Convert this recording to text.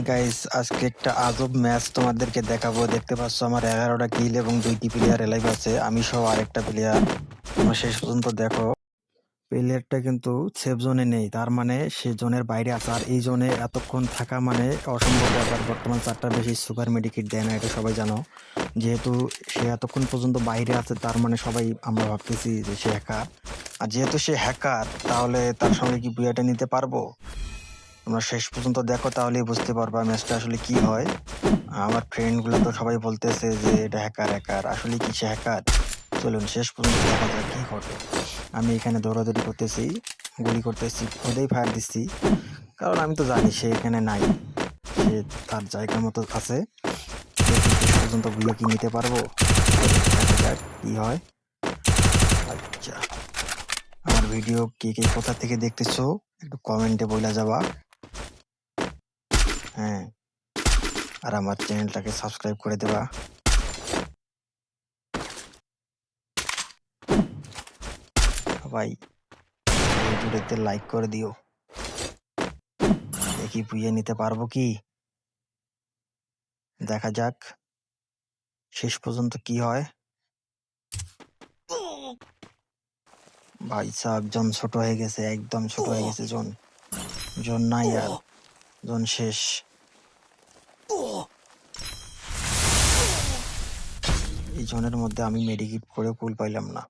Guys আজকে একটা আজব ম্যাচ তোমাদেরকে দেখাবো। দেখতে পাচ্ছ আমার 11টা কিল এবং 2টি প্লেয়ার এলাইভ আছে, আমি সহ আরেকটা প্লেয়ার। তোমরা শেষ পর্যন্ত দেখো। প্লেয়ারটা কিন্তু সেফ জোনে নেই, তার মানে সে জোনের বাইরে আছে। আর এই জোনে এতক্ষণ থাকা মানে অসম্ভব ব্যাপার। বর্তমান 4টার বেশি সুপার মেডিকিট দেয় না, এটা সবাই জানো। যেহেতু সে এতক্ষণ পর্যন্ত বাইরে আছে, তার মানে সবাই আমরা ভাবতেছি যে সে হ্যাকার। আর যেহেতু সে হ্যাকার, তাহলে তার সঙ্গে কি বুয়াটা নিতে পারবো? তোমরা শেষ পর্যন্ত দেখো, তাহলেই বুঝতে পারবা ম্যাচটা আসলে কি হয়। আমার ফ্রেন্ড গুলা তো সবাই বলতেছে যে এটা হ্যাকার হ্যাকার, আসলে কি সে হ্যাকার? চলুন শেষ পর্যন্ত দেখা যাক কি ঘটে। আমি এখানে দৌড়াদৌড়ি করতেছি, গুলি করতেছি, খোদেই ফায়ার দিচ্ছি, কারণ আমি তো জানি সে এখানে নাই, সে তার জায়গা মতো আছে। দেখি শেষ পর্যন্ত বুয়ে কি নিতে পারবো, দেখা যাক কি হয়। আচ্ছা, আমার ভিডিও কে কে কোথা থেকে দেখতেছো একটু কমেন্টে বইলা যাবা। হ্যাঁ, আর আমার চ্যানেলটাকে সাবস্ক্রাইব করে দেবা। সবাই ভিডিওতে লাইক করে দিও। দেখি বুঝে নিতে পারবো কি, দেখা যাক শেষ পর্যন্ত কি হয়। ভাই সাহেব, জন ছোট হয়ে গেছে, একদম ছোট হয়ে গেছে। জন জন নাই আর, জন শেষ। এই জনের মধ্যে আমি মেডিকিট করে কুল পাইলাম না।